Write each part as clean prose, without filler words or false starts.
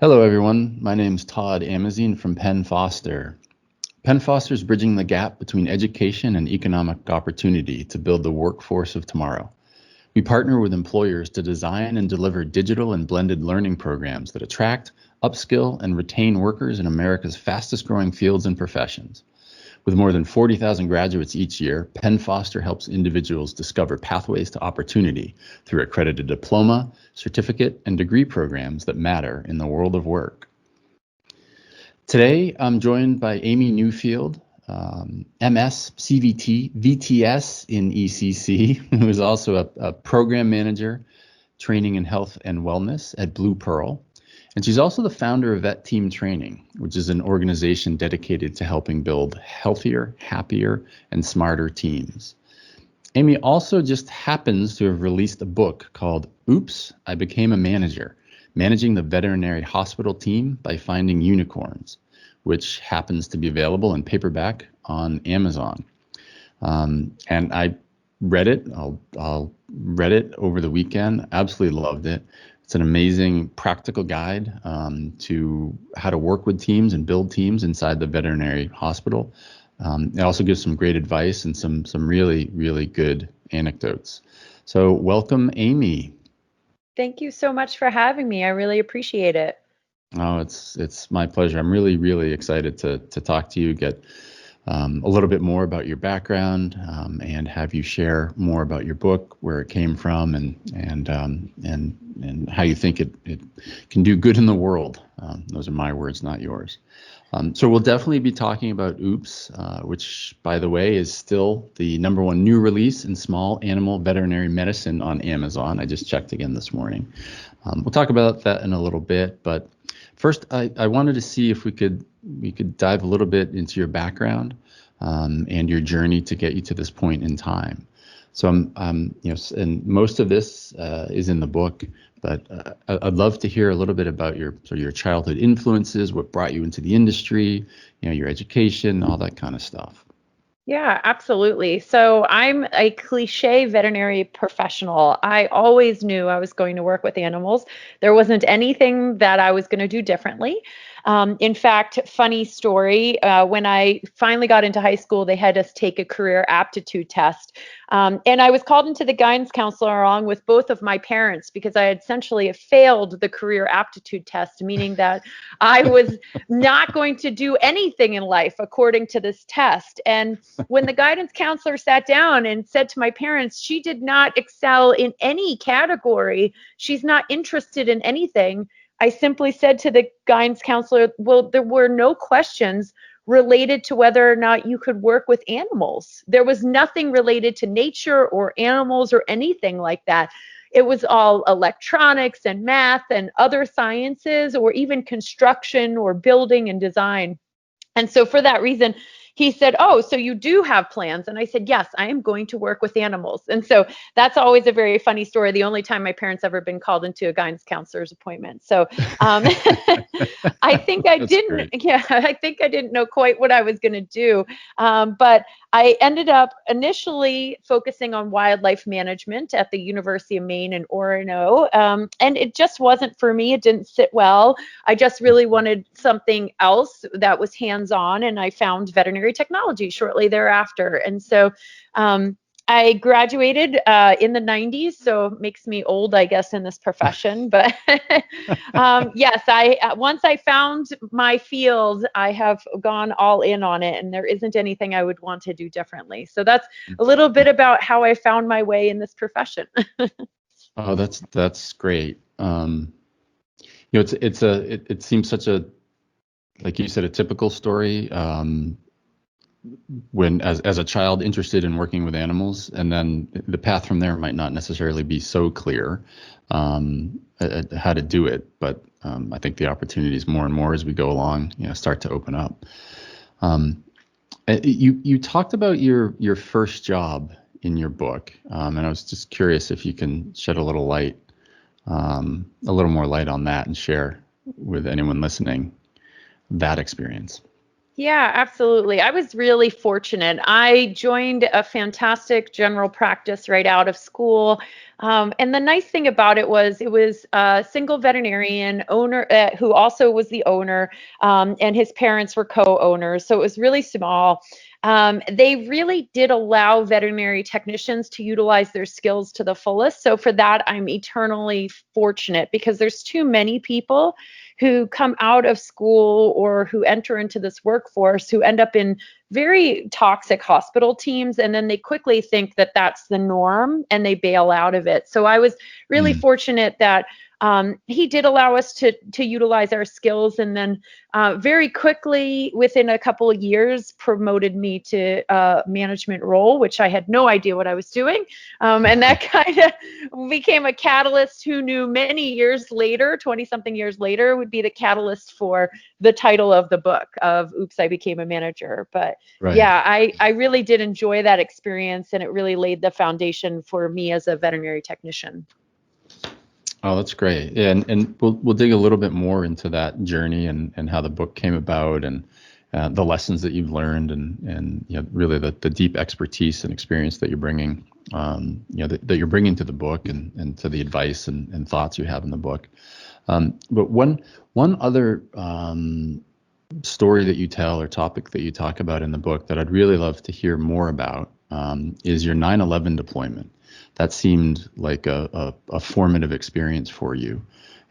Hello, everyone. My name's Todd Amazine from Penn Foster. Penn Foster is bridging the gap between education and economic opportunity to build the workforce of tomorrow. We partner with employers to design and deliver digital and blended learning programs that attract, upskill, and retain workers in America's fastest growing fields and professions. With more than 40,000 graduates each year, Penn Foster helps individuals discover pathways to opportunity through accredited diploma, certificate, and degree programs that matter in the world of work. Today, I'm joined by Amy Newfield, MS, CVT, VTS in ECC, who is also a program manager, training in health and wellness at BluePearl. And she's also the founder of Vet Team Training, which is an organization dedicated to helping build healthier, happier, and smarter teams. Amy also just happens to have released a book called Oops, I Became a Manager, Managing the Veterinary Hospital Team by Finding Unicorns, which happens to be available in paperback on Amazon. And I read it. I'll read it over the weekend. Absolutely loved it. It's an amazing practical guide to how to work with teams and build teams inside the veterinary hospital. It also gives some great advice and some really, really good anecdotes. So welcome, Amy. Thank you so much for having me. I really appreciate it. Oh, it's my pleasure. I'm really, really excited to talk to you, get a little bit more about your background, and have you share more about your book, where it came from, and how you think it can do good in the world. Those are my words, not yours. So we'll definitely be talking about Oops, which, by the way, is still the #1 new release in small animal veterinary medicine on Amazon. I just checked again this morning. We'll talk about that in a little bit, but first, I wanted to see if we could dive a little bit into your background and your journey to get you to this point in time. So and most of this is in the book, but I'd love to hear a little bit about your childhood influences, what brought you into the industry, your education, all that kind of stuff. Yeah, absolutely. So I'm a cliche veterinary professional. I always knew I was going to work with animals. There wasn't anything that I was going to do differently. In fact, funny story, when I finally got into high school, they had us take a career aptitude test. And I was called into the guidance counselor along with both of my parents because I essentially failed the career aptitude test, meaning that I was not going to do anything in life according to this test. And when the guidance counselor sat down and said to my parents, she did not excel in any category, she's not interested in anything, I simply said to the guidance counselor, well, there were no questions related to whether or not you could work with animals. There was nothing related to nature or animals or anything like that. It was all electronics and math and other sciences, or even construction or building and design. And so for that reason, he said, oh, so you do have plans? And I said, yes, I am going to work with animals. And so that's always a very funny story. The only time my parents ever been called into a guidance counselor's appointment. So I think I didn't, I think I didn't know quite what I was going to do. But I ended up initially focusing on wildlife management at the University of Maine in Orono. And it just wasn't for me. It didn't sit well. I just really wanted something else that was hands-on, and I found veterinary technology shortly thereafter. And so I graduated in the 90s, so it makes me old, I guess, in this profession. But yes, once I found my field, I have gone all in on it, and there isn't anything I would want to do differently. So that's a little bit about how I found my way in this profession. Oh, that's great. It seems such a, like you said, a typical story. When as a child interested in working with animals, and then the path from there might not necessarily be so clear at how to do it, but I think the opportunities more and more as we go along start to open up. You talked about your first job in your book, and I was just curious if you can shed a little more light on that and share with anyone listening that experience. Yeah, absolutely. I was really fortunate. I joined a fantastic general practice right out of school. And the nice thing about it was a single veterinarian owner who also was the owner, and his parents were co-owners. So it was really small. They really did allow veterinary technicians to utilize their skills to the fullest. So for that, I'm eternally fortunate because there's too many people who come out of school or who enter into this workforce who end up in very toxic hospital teams, and then they quickly think that that's the norm and they bail out of it. So I was really Mm. fortunate that he did allow us to utilize our skills, and then very quickly, within a couple of years, promoted me to a management role, which I had no idea what I was doing. And that kind of became a catalyst. Who knew many years later, 20 something years later, would be the catalyst for the title of the book of Oops, I Became a Manager. But Right. yeah, I really did enjoy that experience, and it really laid the foundation for me as a veterinary technician. Oh, that's great. Yeah, and we'll dig a little bit more into that journey and how the book came about and the lessons that you've learned and really the deep expertise and experience that you're bringing that you're bringing to the book and to the advice and thoughts you have in the book. But one other story that you tell or topic that you talk about in the book that I'd really love to hear more about is your 9/11 deployment. That seemed like a formative experience for you.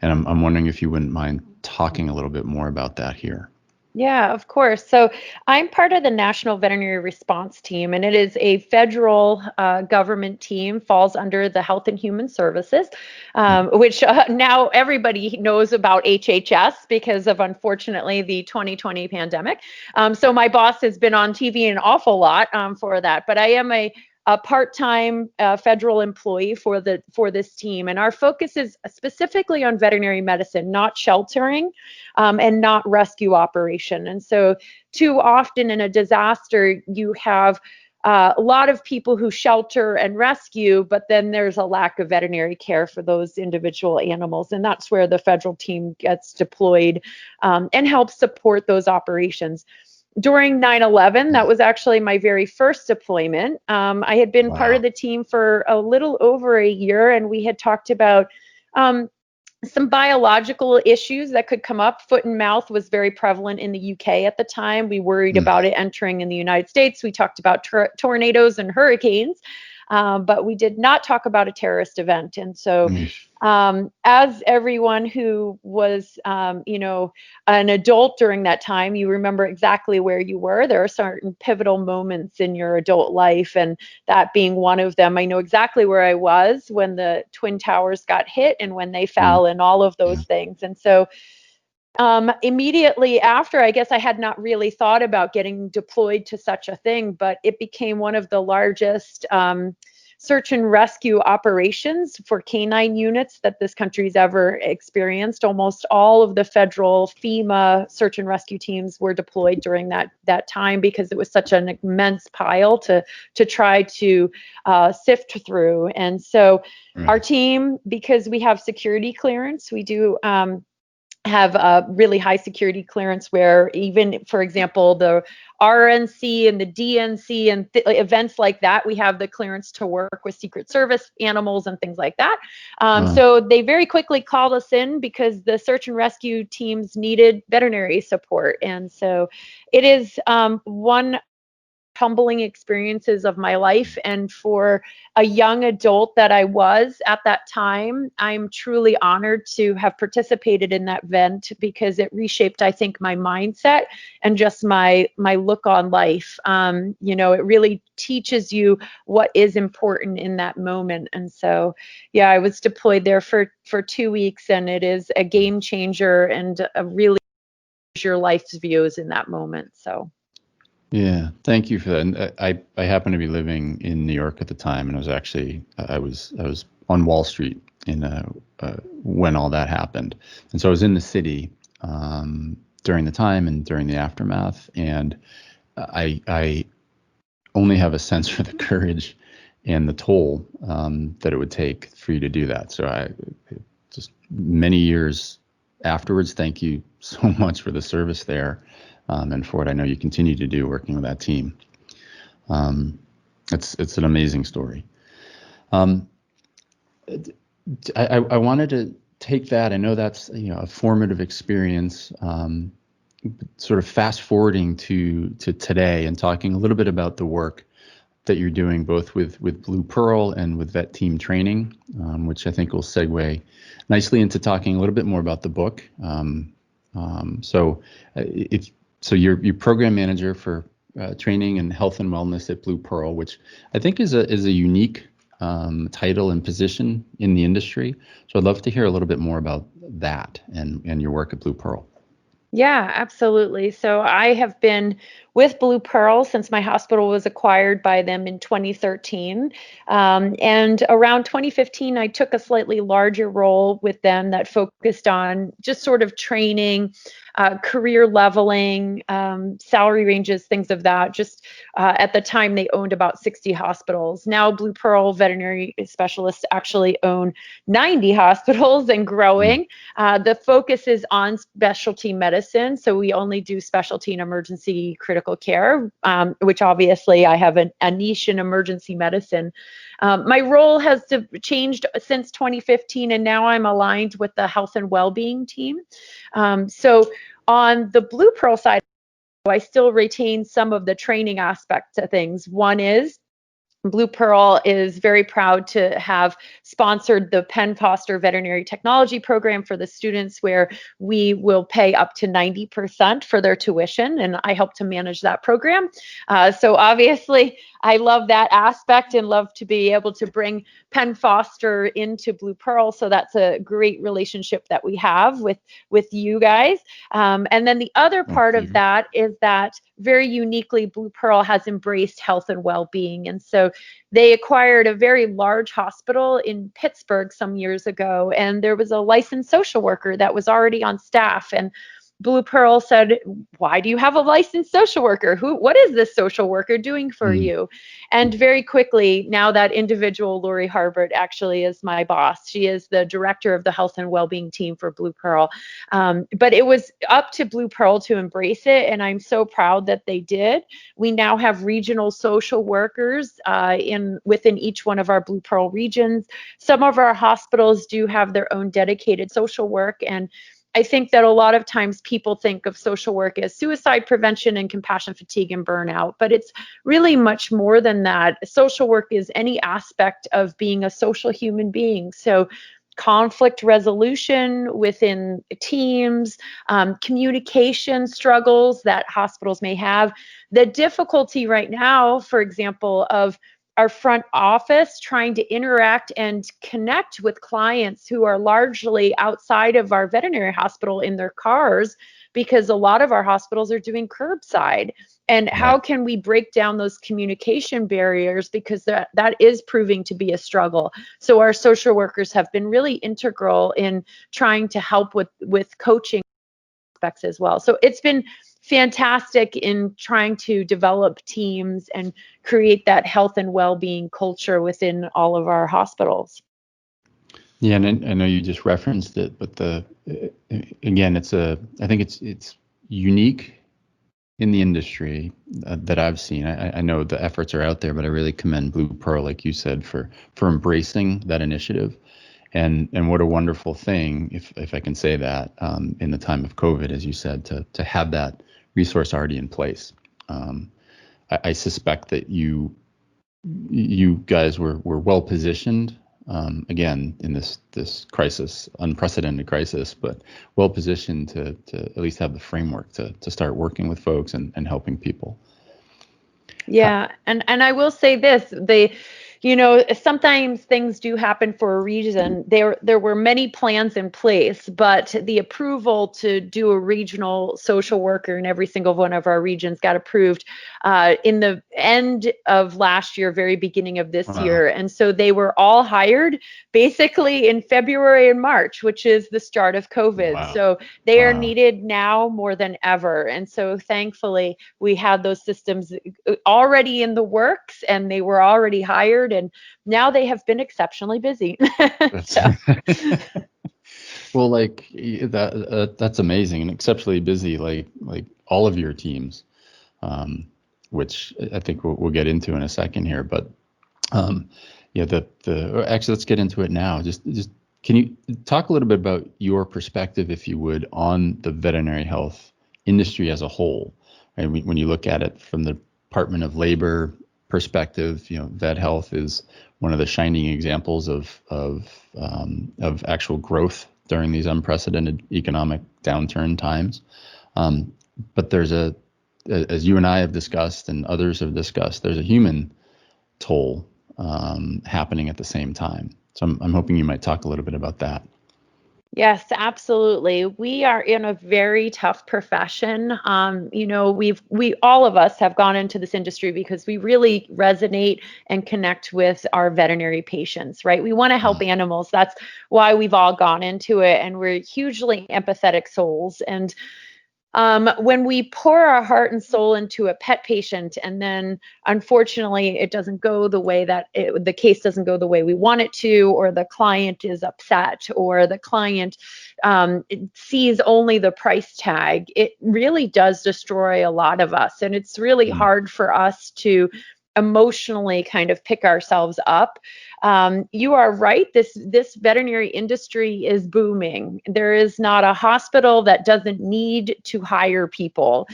And I'm wondering if you wouldn't mind talking a little bit more about that here. Yeah, of course. So I'm part of the National Veterinary Response Team, and it is a federal government team, falls under the Health and Human Services, which now everybody knows about HHS because of, unfortunately, the 2020 pandemic. So my boss has been on TV an awful lot for that, but I am a part-time federal employee for this team, and our focus is specifically on veterinary medicine, not sheltering, and not rescue operation. And so, too often in a disaster, you have a lot of people who shelter and rescue, but then there's a lack of veterinary care for those individual animals. And that's where the federal team gets deployed and helps support those operations. During 9/11, that was actually my very first deployment. I had been part of Wow. the team for a little over a year, and we had talked about um, some biological issues that could come up. Foot and mouth was very prevalent in the UK at the time. We worried Mm. about it entering in the United States. We talked about tornadoes and hurricanes, but we did not talk about a terrorist event. And so, Mm. as everyone who was, an adult during that time, you remember exactly where you were. There are certain pivotal moments in your adult life, and that being one of them. I know exactly where I was when the Twin Towers got hit and when they Mm. fell and all of Yeah. those things. And so, immediately after, I guess I had not really thought about getting deployed to such a thing, but it became one of the largest search and rescue operations for canine units that this country's ever experienced. Almost all of the federal FEMA search and rescue teams were deployed during that time because it was such an immense pile to try to sift through. And so our Right. team, because we have security clearance, we do have a really high security clearance where, even for example, the RNC and the DNC and events like that, we have the clearance to work with Secret Service animals and things like that. Wow. So they very quickly called us in because the search and rescue teams needed veterinary support. And so it is one humbling experiences of my life. And for a young adult that I was at that time, I'm truly honored to have participated in that event because it reshaped, I think, my mindset and just my look on life. It really teaches you what is important in that moment. And so, yeah, I was deployed there for 2 weeks, and it is a game changer and a really your life's views in that moment. So. Yeah, thank you for that. And I happened to be living in New York at the time, and I was on Wall Street when all that happened, and so I was in the city during the time and during the aftermath, and I only have a sense for the courage and the toll that it would take for you to do that. So I just many years afterwards, thank you so much for the service there. and for what I know you continue to do working with that team. It's an amazing story. I wanted to take that. I know that's a formative experience. Sort of fast forwarding to today and talking a little bit about the work that you're doing both with BluePearl and with Vet Team Training, which I think will segue nicely into talking a little bit more about the book. So you're program manager for training and health and wellness at BluePearl, which I think is a unique title and position in the industry. So I'd love to hear a little bit more about that and your work at BluePearl. Yeah, absolutely. So I have been with BluePearl since my hospital was acquired by them in 2013. And around 2015, I took a slightly larger role with them that focused on just sort of training, career leveling, salary ranges, things of that. Just at the time, they owned about 60 hospitals. Now, BluePearl veterinary specialists actually own 90 hospitals and growing. The focus is on specialty medicine. So we only do specialty and emergency critical care, which obviously I have a niche in emergency medicine. My role has changed since 2015, and now I'm aligned with the health and well-being team. So on the BluePearl side, I still retain some of the training aspects of things. One is BluePearl is very proud to have sponsored the Penn Veterinary Technology program for the students, where we will pay up to 90% for their tuition, and I help to manage that program. So obviously, I love that aspect and love to be able to bring Penn Foster into BluePearl. So that's a great relationship that we have with you guys. And then the other part of that is that very uniquely, BluePearl has embraced health and well-being. And so they acquired a very large hospital in Pittsburgh some years ago, and there was a licensed social worker that was already on staff. And BluePearl said, "Why do you have a licensed social worker? What is this social worker doing for you?" And very quickly, now that individual, Lori Harbert, actually is my boss. She is the director of the health and well-being team for BluePearl. But it was up to BluePearl to embrace it, and I'm so proud that they did. We now have regional social workers within each one of our BluePearl regions. Some of our hospitals do have their own dedicated social work, and I think that a lot of times people think of social work as suicide prevention and compassion fatigue and burnout, but it's really much more than that. Social work is any aspect of being a social human being. So conflict resolution within teams, communication struggles that hospitals may have. The difficulty right now, for example, of our front office trying to interact and connect with clients who are largely outside of our veterinary hospital in their cars, because a lot of our hospitals are doing curbside. And how can we break down those communication barriers, because that is proving to be a struggle. So our social workers have been really integral in trying to help with coaching aspects as well. So it's been fantastic in trying to develop teams and create that health and well-being culture within all of our hospitals. Yeah, and I know you just referenced it, but again, I think it's unique in the industry that I've seen. I know the efforts are out there, but I really commend BluePearl, like you said, for embracing that initiative. And what a wonderful thing, if I can say that, in the time of COVID, as you said, to have that resource already in place. I suspect that you guys were well positioned, again, in this crisis, unprecedented crisis, but well positioned to at least have the framework to start working with folks and helping people. Yeah, and I will say this, sometimes things do happen for a reason. There were many plans in place, but the approval to do a regional social worker in every single one of our regions got approved in the end of last year, very beginning of this year. And so they were all hired basically in February and March, which is the start of COVID. Wow. So they are needed now more than ever. And so thankfully we had those systems already in the works, and they were already hired, and now they have been exceptionally busy. Well, like that's amazing and exceptionally busy, like all of your teams, which I think we'll get into in a second here. But yeah, actually, let's get into it now. Just can you talk a little bit about your perspective, if you would, on the veterinary health industry as a whole? Right? When you look at it from the Department of Labor perspective, vet health is one of the shining examples of actual growth during these unprecedented economic downturn times. But as you and I have discussed and others have discussed, there's a human toll happening at the same time. So I'm hoping you might talk a little bit about that. Yes, absolutely. We are in a very tough profession. We all of us have gone into this industry because we really resonate and connect with our veterinary patients, right? We want to help animals. That's why we've all gone into it, and we're hugely empathetic souls. And when we pour our heart and soul into a pet patient, and then unfortunately it doesn't go the way the case doesn't go the way we want it to, or the client is upset, or the client sees only the price tag, it really does destroy a lot of us. And it's really hard for us to emotionally kind of pick ourselves up. You are right. This veterinary industry is booming. There is not a hospital that doesn't need to hire people.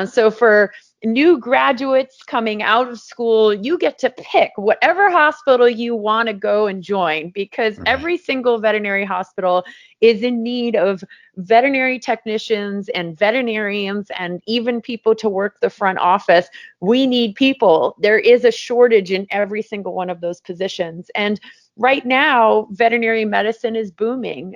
So for new graduates coming out of school, you get to pick whatever hospital you want to go and join, because every single veterinary hospital is in need of veterinary technicians and veterinarians and even people to work the front office. We need people. There is a shortage in every single one of those positions. And right now, veterinary medicine is booming,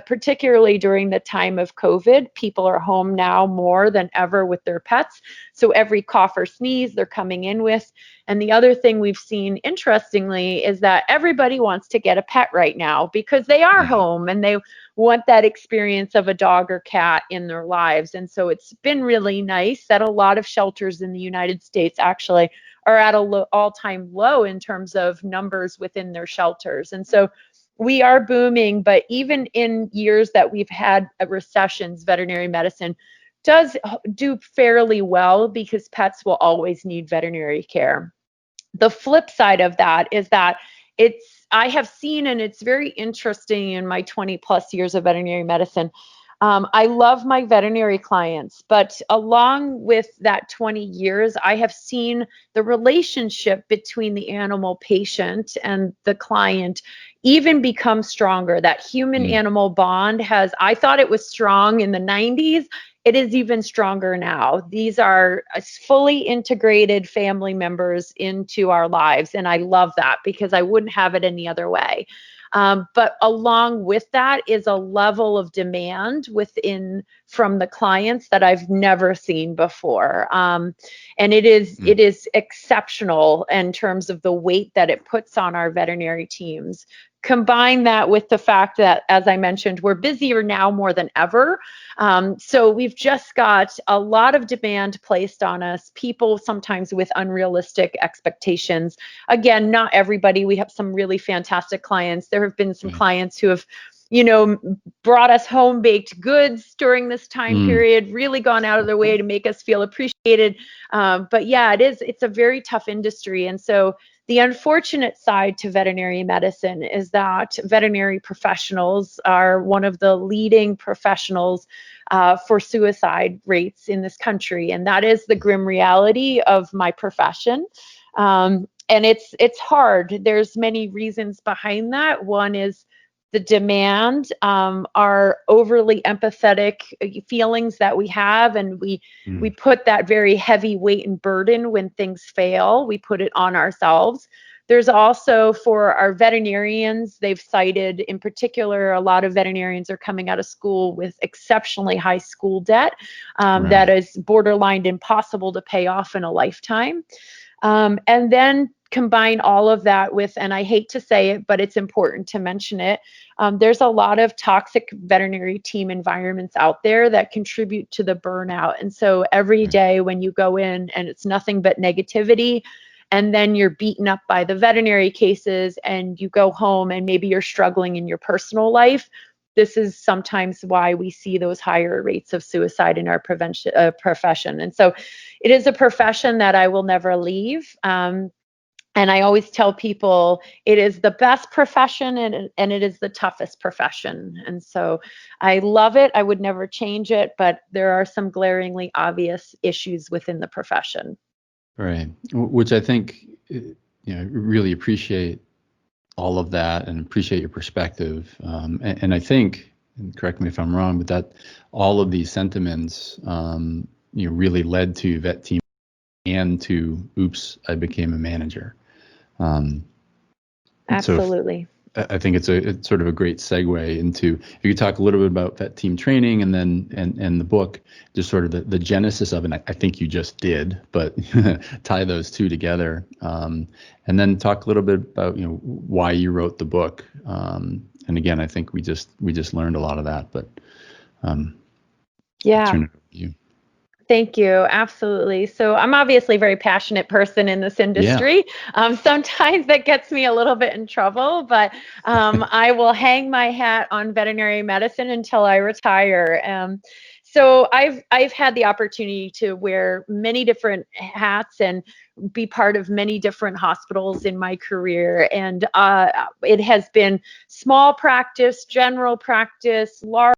particularly during the time of COVID. People are home now more than ever with their pets. So every cough or sneeze they're coming in with. And the other thing we've seen, interestingly, is that everybody wants to get a pet right now because they are home and they want that experience of a dog or cat in their lives. And so it's been really nice that a lot of shelters in the United States actually are at a all-time low in terms of numbers within their shelters. And so we are booming, but even in years that we've had recessions, veterinary medicine does do fairly well because pets will always need veterinary care. The flip side of that is that I have seen, and it's very interesting in my 20 plus years of veterinary medicine. I love my veterinary clients, but along with that 20 years, I have seen the relationship between the animal patient and the client even become stronger. That human animal bond I thought it was strong in the 90s. It is even stronger now. These are fully integrated family members into our lives. And I love that because I wouldn't have it any other way. But along with that is a level of demand from the clients that I've never seen before. And it is exceptional in terms of the weight that it puts on our veterinary teams. Combine that with the fact that, as I mentioned, we're busier now more than ever. So we've just got a lot of demand placed on us, people sometimes with unrealistic expectations. Again, not everybody. We have some really fantastic clients. There have been some clients who have brought us home baked goods during this time period, really gone out of their way to make us feel appreciated. But yeah, it's a very tough industry. And so the unfortunate side to veterinary medicine is that veterinary professionals are one of the leading professionals for suicide rates in this country. And that is the grim reality of my profession. And it's hard. There's many reasons behind that. One is the demand, our overly empathetic feelings that we have, and we put that very heavy weight and burden when things fail. We put it on ourselves. There's also, for our veterinarians, they've cited in particular, a lot of veterinarians are coming out of school with exceptionally high school debt that is borderline impossible to pay off in a lifetime. And then combine all of that with, and I hate to say it, but it's important to mention it, there's a lot of toxic veterinary team environments out there that contribute to the burnout. And so every day when you go in and it's nothing but negativity, and then you're beaten up by the veterinary cases and you go home and maybe you're struggling in your personal life, this is sometimes why we see those higher rates of suicide in our prevention profession. And so it is a profession that I will never leave. And I always tell people it is the best profession, and it is the toughest profession. And so I love it. I would never change it, but there are some glaringly obvious issues within the profession. Right. Which I think, really appreciate all of that and appreciate your perspective. And I think, and correct me if I'm wrong, but that all of these sentiments, really led to Vet Team and to Oops, I Became a Manager. Absolutely. So I think it's sort of a great segue into, if you could talk a little bit about Vet Team Training and then and the book, just sort of the genesis of it. I think you just did, but tie those two together, and then talk a little bit about why you wrote the book. And again, I think we just learned a lot of that, but yeah. I'll turn it over to you. Thank you. Absolutely. So I'm obviously a very passionate person in this industry. Yeah. Sometimes that gets me a little bit in trouble, but I will hang my hat on veterinary medicine until I retire. So I've had the opportunity to wear many different hats and be part of many different hospitals in my career. And it has been small practice, general practice, large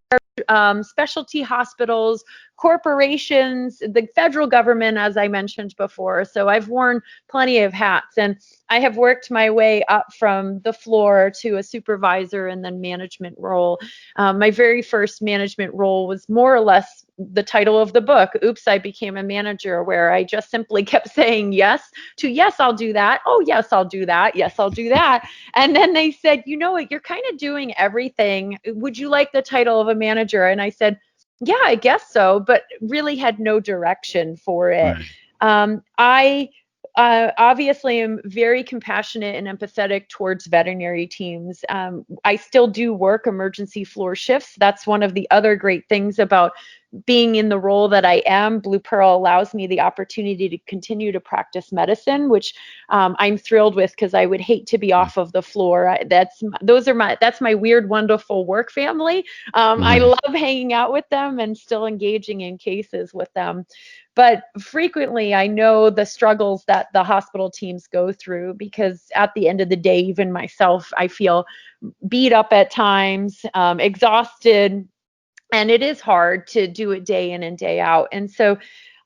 specialty hospitals, corporations, the federal government, as I mentioned before. So I've worn plenty of hats, and I have worked my way up from the floor to a supervisor and then management role. My very first management role was more or less the title of the book, Oops, I Became a Manager, where I just simply kept saying yes to yes, I'll do that. Oh, yes, I'll do that. Yes, I'll do that. And then they said, you know what, you're kind of doing everything. Would you like the title of a manager? And I said, yeah, I guess so, but really had no direction for it. Right. I obviously am very compassionate and empathetic towards veterinary teams. I still do work emergency floor shifts. That's one of the other great things about being in the role that I am. BluePearl allows me the opportunity to continue to practice medicine, which I'm thrilled with, because I would hate to be off of the floor. That's my weird, wonderful work family. I love hanging out with them and still engaging in cases with them. But frequently, I know the struggles that the hospital teams go through, because at the end of the day, even myself, I feel beat up at times, exhausted, and it is hard to do it day in and day out. And so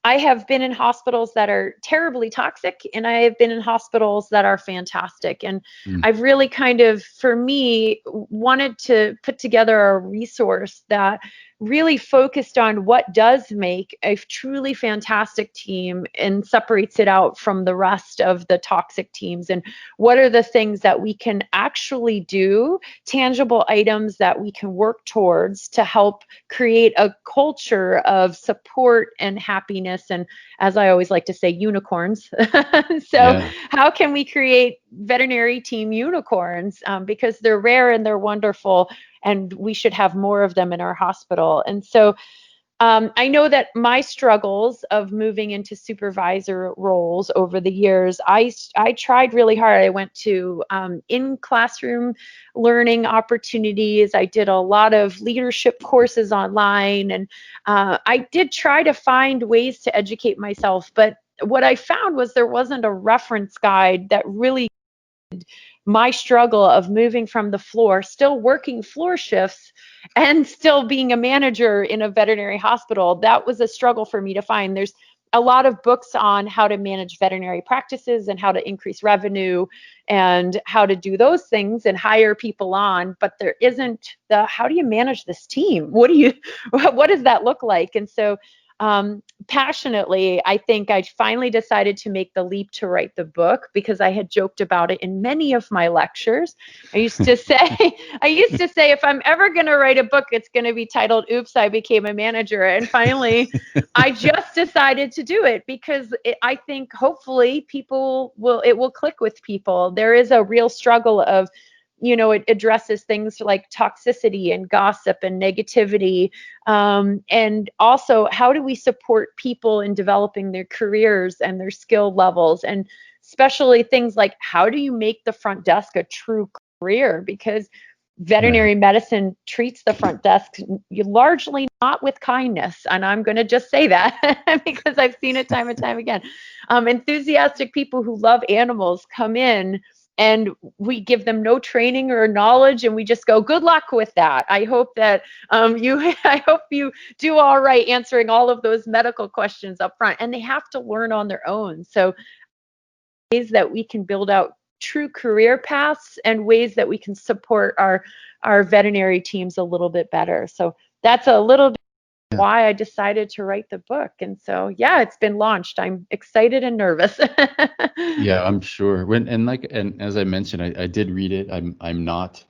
I have been in hospitals that are terribly toxic, and I have been in hospitals that are fantastic. And I've really kind of, for me, wanted to put together a resource that really focused on what does make a truly fantastic team and separates it out from the rest of the toxic teams, and what are the things that we can actually do, tangible items that we can work towards to help create a culture of support and happiness, and, as I always like to say, unicorns. How can we create veterinary team unicorns? Because they're rare and they're wonderful, and we should have more of them in our hospital. And so I know that my struggles of moving into supervisor roles over the years, I tried really hard. I went to in-classroom learning opportunities. I did a lot of leadership courses online, and I did try to find ways to educate myself. But what I found was there wasn't a reference guide that really my struggle of moving from the floor, still working floor shifts, and still being a manager in a veterinary hospital. That was a struggle for me to find. There's a lot of books on how to manage veterinary practices and how to increase revenue and how to do those things and hire people on, but there isn't the, how do you manage this team? What does that look like? And so passionately, I think I finally decided to make the leap to write the book, because I had joked about it in many of my lectures. I used to say, if I'm ever going to write a book, it's going to be titled Oops, I Became a Manager. And finally, I just decided to do it, because I think hopefully it will click with people. There is a real struggle of, it addresses things like toxicity and gossip and negativity. And also, how do we support people in developing their careers and their skill levels? And especially things like, how do you make the front desk a true career? Because veterinary medicine treats the front desk largely not with kindness. And I'm going to just say that because I've seen it time and time again. Enthusiastic people who love animals come in and we give them no training or knowledge and we just go, good luck with that. I hope that I hope you do all right answering all of those medical questions up front. And they have to learn on their own. So ways that we can build out true career paths and ways that we can support our veterinary teams a little bit better. So that's a little bit why I decided to write the book. And so, yeah, it's been launched. I'm excited and nervous. Yeah, I'm sure. And as I mentioned, I did read it. I'm not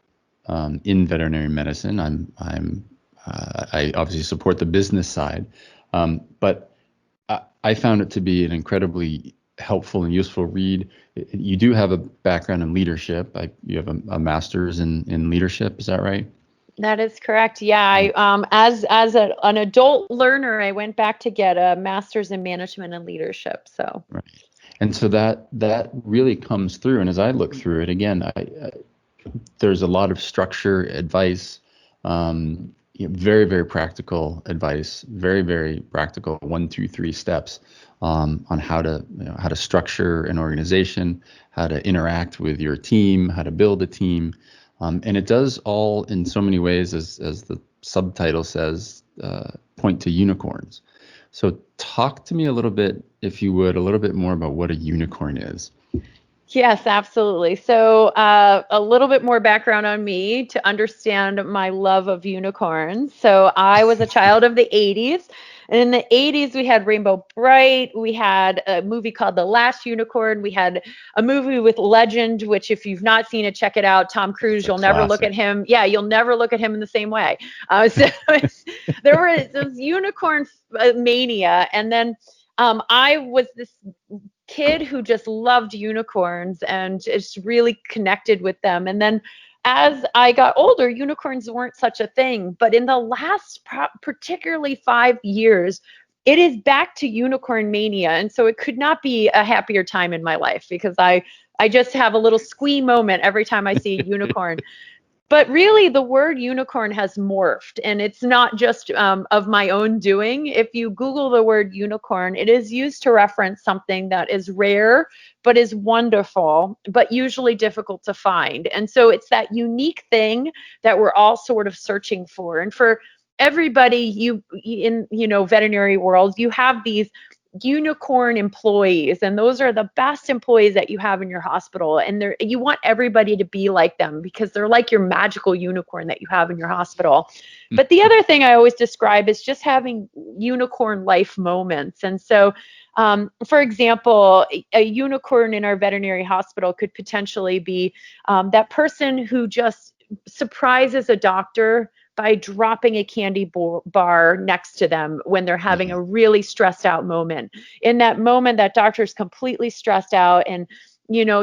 in veterinary medicine. I obviously support the business side, but I found it to be an incredibly helpful and useful read. You do have a background in leadership. You have a master's in leadership. Is that right? That is correct. Yeah, as an adult learner, I went back to get a master's in management and leadership. So right, and so that really comes through. And as I look through it again, there's a lot of structure, advice, very, very practical advice, very, very practical 1, 2, 3 steps on how to structure an organization, how to interact with your team, how to build a team. And it does all in so many ways, as the subtitle says, point to unicorns. So talk to me a little bit, if you would, a little bit more about what a unicorn is. Yes, absolutely. So a little bit more background on me to understand my love of unicorns. So I was a child of the 80s. And in the 80s, we had Rainbow Bright. We had a movie called The Last Unicorn. We had a movie with Legend, which if you've not seen it, check it out. Tom Cruise, you'll never look at him. Yeah, you'll never look at him in the same way. So there was unicorn mania. And then I was this kid who just loved unicorns and just really connected with them. And then as I got older, unicorns weren't such a thing. But in the last particularly 5 years, it is back to unicorn mania. And so it could not be a happier time in my life because I just have a little squee moment every time I see a unicorn. But really, the word unicorn has morphed, and it's not just of my own doing. If you Google the word unicorn, it is used to reference something that is rare, but is wonderful, but usually difficult to find. And so it's that unique thing that we're all sort of searching for. And for everybody, in veterinary world, you have these unicorn employees, and those are the best employees that you have in your hospital, and you want everybody to be like them because they're like your magical unicorn that you have in your hospital. But the other thing I always describe is just having unicorn life moments. And so for example, a unicorn in our veterinary hospital could potentially be that person who just surprises a doctor by dropping a candy bar next to them when they're having a really stressed out moment. In that moment, that doctor is completely stressed out, and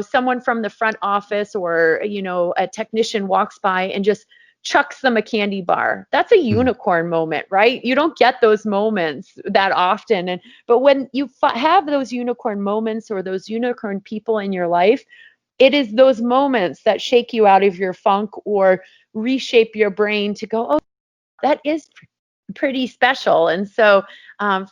someone from the front office or a technician walks by and just chucks them a candy bar. That's a unicorn moment, right? You don't get those moments that often. But when you have those unicorn moments or those unicorn people in your life, it is those moments that shake you out of your funk or reshape your brain to go, oh, that is pretty special. And so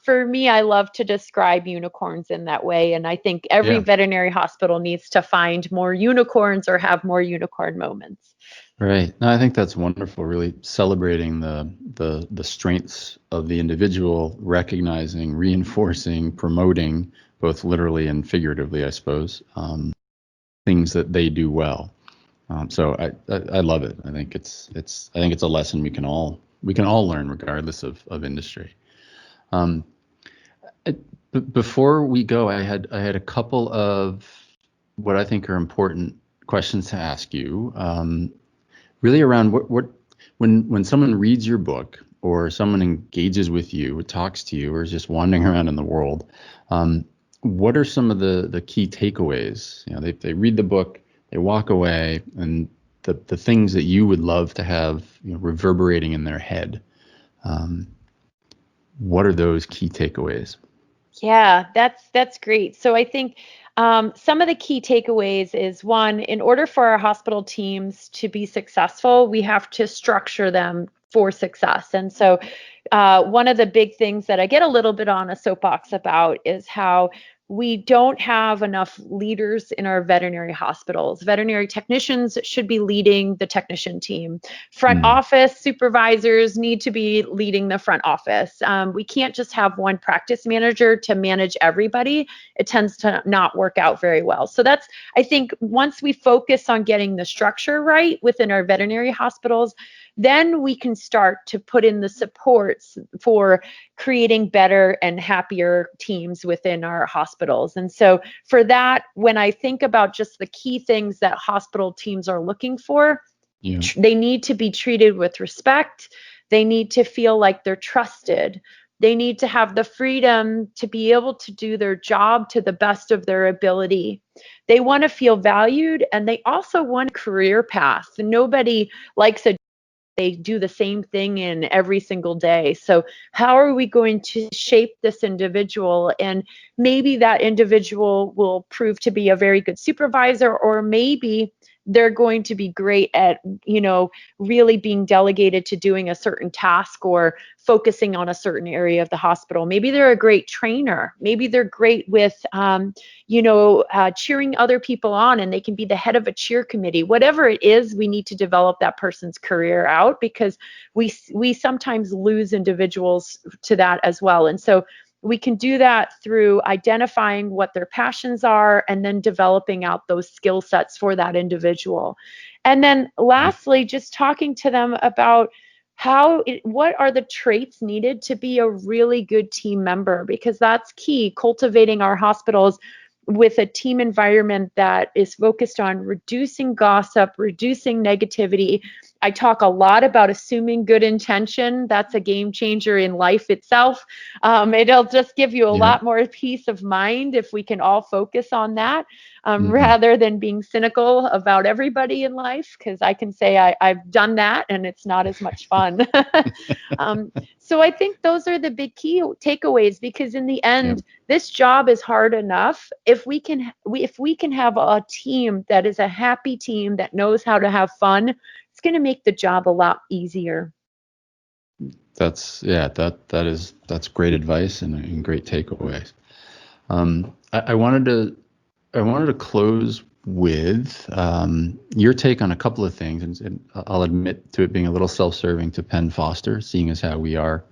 for me, I love to describe unicorns in that way. And I think every veterinary hospital needs to find more unicorns or have more unicorn moments. Right. No, I think that's wonderful, really celebrating the strengths of the individual, recognizing, reinforcing, promoting, both literally and figuratively, I suppose, things that they do well. So I love it. I think it's a lesson we can all learn regardless of industry. Before we go, I had a couple of what I think are important questions to ask you. Really around when someone reads your book or someone engages with you, or talks to you, or is just wandering around in the world, what are some of the key takeaways? They read the book, they walk away, and the things that you would love to have reverberating in their head. What are those key takeaways? Yeah, that's great. So I think Some of the key takeaways is one, in order for our hospital teams to be successful, we have to structure them for success. And so one of the big things that I get a little bit on a soapbox about is how we don't have enough leaders in our veterinary hospitals. Veterinary technicians should be leading the technician team. Front office supervisors need to be leading the front office. We can't just have one practice manager to manage everybody. It tends to not work out very well. So that's, I think, once we focus on getting the structure right within our veterinary hospitals, then we can start to put in the supports for creating better and happier teams within our hospitals. And so for that, when I think about just the key things that hospital teams are looking for, they need to be treated with respect. They need to feel like they're trusted. They need to have the freedom to be able to do their job to the best of their ability. They want to feel valued, and they also want a career path. Nobody likes a they do the same thing in every single day. So how are we going to shape this individual? And maybe that individual will prove to be a very good supervisor, or maybe they're going to be great at, really being delegated to doing a certain task or focusing on a certain area of the hospital. Maybe they're a great trainer. Maybe they're great with, cheering other people on, and they can be the head of a cheer committee. Whatever it is, we need to develop that person's career out, because we sometimes lose individuals to that as well. And so we can do that through identifying what their passions are and then developing out those skill sets for that individual. And then lastly, just talking to them about what are the traits needed to be a really good team member, because that's key. Cultivating our hospitals with a team environment that is focused on reducing gossip, reducing negativity. I talk a lot about assuming good intention. That's a game changer in life itself. It'll just give you a lot more peace of mind if we can all focus on that, rather than being cynical about everybody in life, because I can say I've done that and it's not as much fun. So I think those are the big key takeaways, because in the end, this job is hard enough. If we can have a team that is a happy team that knows how to have fun, it's going to make the job a lot easier. That's great advice and great takeaways. I wanted to close with your take on a couple of things, and I'll admit to it being a little self-serving to Penn Foster, seeing as how we are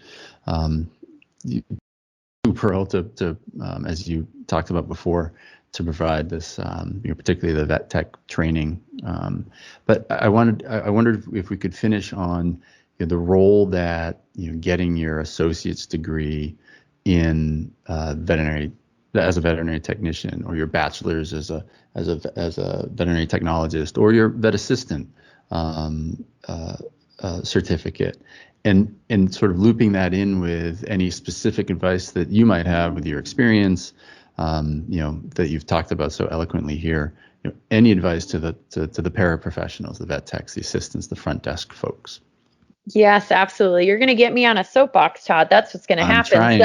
BluePearl to as you talked about before, to provide this, particularly the vet tech training. But I wondered if we could finish on the role that getting your associate's degree in veterinary as a veterinary technician, or your bachelor's as a veterinary technologist, or your vet assistant certificate, and sort of looping that in with any specific advice that you might have with your experience, that you've talked about so eloquently here. Any advice to the paraprofessionals, the vet techs, the assistants, the front desk folks. Yes, absolutely. You're going to get me on a soapbox, Todd. That's what's going to happen. Trying.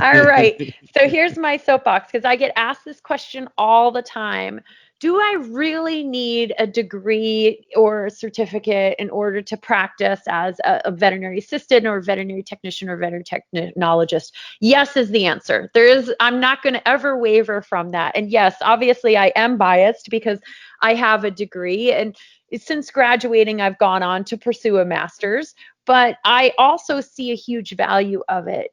All right. So here's my soapbox, because I get asked this question all the time. Do I really need a degree or a certificate in order to practice as a veterinary assistant or veterinary technician or veterinary technologist? Yes is the answer. I'm not going to ever waver from that. And yes, obviously I am biased because I have a degree, and since graduating, I've gone on to pursue a master's, but I also see a huge value of it.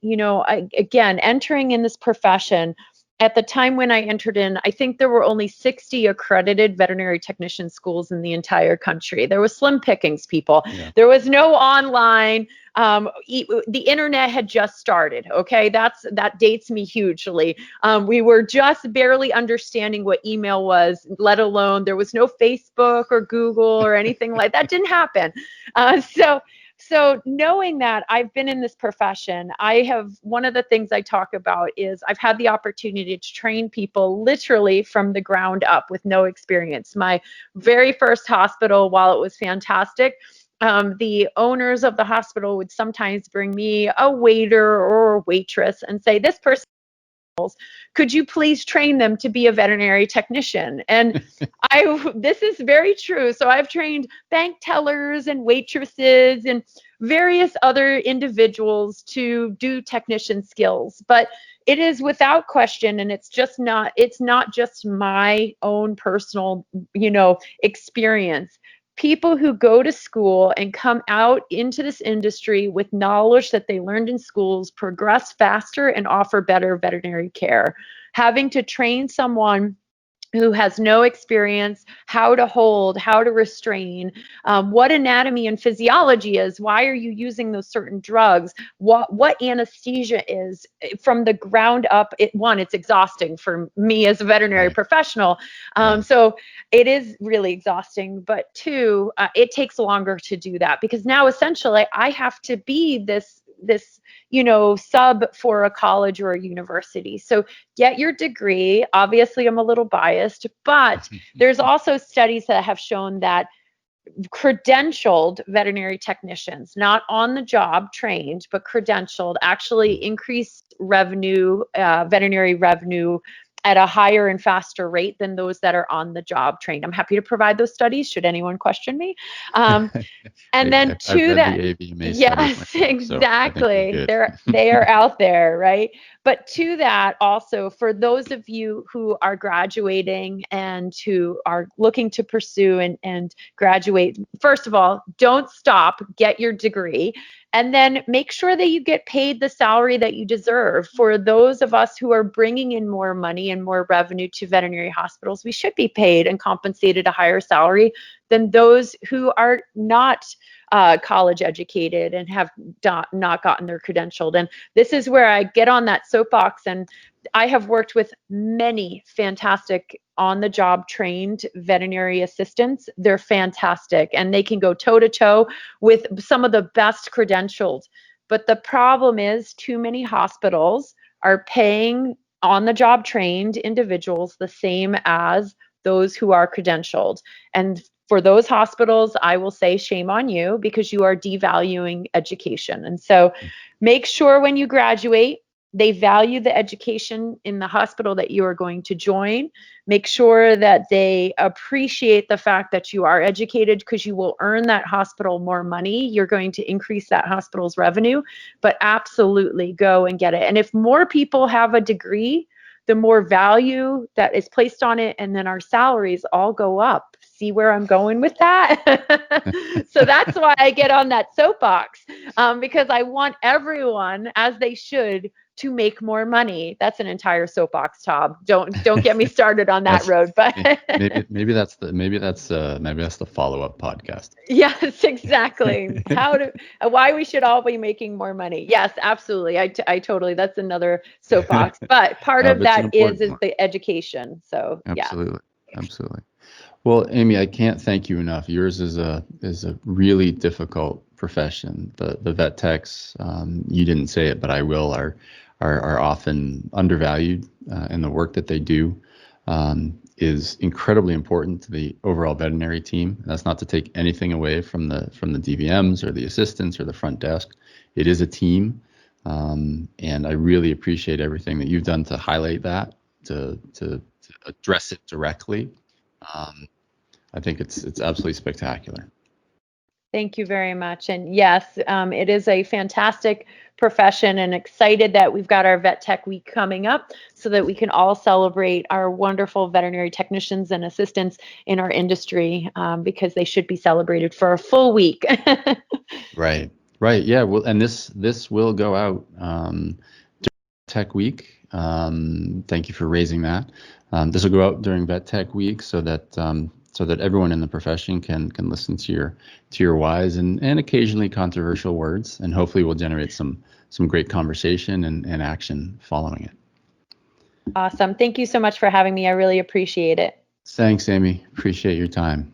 Again, entering in this profession, at the time when I entered in, I think there were only 60 accredited veterinary technician schools in the entire country. There was slim pickings, people. Yeah. There was no online. The internet had just started. Okay, that dates me hugely. We were just barely understanding what email was, let alone there was no Facebook or Google or anything like that. Didn't happen. So knowing that I've been in this profession, one of the things I talk about is I've had the opportunity to train people literally from the ground up with no experience. My very first hospital, while it was fantastic, the owners of the hospital would sometimes bring me a waiter or a waitress and say, this person Could you please train them to be a veterinary technician? And this is very true. So I've trained bank tellers and waitresses and various other individuals to do technician skills. But it is without question, and it's not just my own personal, experience. People who go to school and come out into this industry with knowledge that they learned in schools progress faster and offer better veterinary care. Having to train someone who has no experience, how to hold, how to restrain, what anatomy and physiology is, why are you using those certain drugs, what anesthesia is from the ground up. It's exhausting for me as a veterinary professional. So it is really exhausting, but two, it takes longer to do that because now essentially I have to be this sub for a college or a university. So get your degree. Obviously, I'm a little biased, but there's also studies that have shown that credentialed veterinary technicians, not on the job trained, but credentialed, actually increase revenue, veterinary revenue at a higher and faster rate than those that are on the job trained. I'm happy to provide those studies should anyone question me. And then to that, yes, exactly. They are out there, right? But to that also, for those of you who are graduating and who are looking to pursue and graduate, first of all, don't stop, get your degree. And then make sure that you get paid the salary that you deserve. For those of us who are bringing in more money and more revenue to veterinary hospitals, we should be paid and compensated a higher salary than those who are not college educated and have not gotten their credentialed. And this is where I get on that soapbox. And I have worked with many fantastic on-the-job trained veterinary assistants. They're fantastic, and they can go toe-to-toe with some of the best credentialed. But the problem is too many hospitals are paying on-the-job trained individuals the same as those who are credentialed. And for those hospitals, I will say shame on you because you are devaluing education. And so make sure when you graduate, they value the education in the hospital that you are going to join. Make sure that they appreciate the fact that you are educated because you will earn that hospital more money. You're going to increase that hospital's revenue, but absolutely go and get it. And if more people have a degree, the more value that is placed on it, and then our salaries all go up. See where I'm going with that? So that's why I get on that soapbox, because I want everyone, as they should, to make more money. That's an entire soapbox, Tom. Don't get me started on that road. But maybe that's the follow-up podcast. Yes, exactly. Why we should all be making more money. Yes, absolutely. I totally. That's another soapbox. But part of that is the education. So absolutely, absolutely. Well, Amy, I can't thank you enough. Yours is a really difficult profession. The vet techs, you didn't say it, but I will, are often undervalued, and the work that they do is incredibly important to the overall veterinary team. That's not to take anything away from the DVMs or the assistants or the front desk. It is a team, and I really appreciate everything that you've done to highlight that, to address it directly. I think it's absolutely spectacular. Thank you very much. And yes, it is a fantastic profession, and excited that we've got our Vet Tech Week coming up so that we can all celebrate our wonderful veterinary technicians and assistants in our industry, because they should be celebrated for a full week. Right. Yeah. Well, and this will go out during Tech Week. Thank you for raising that. This will go out during Vet Tech Week so that everyone in the profession can listen to your wise and occasionally controversial words, and hopefully we'll generate some great conversation and action following it. Awesome. Thank you so much for having me. I really appreciate it. Thanks, Amy. Appreciate your time.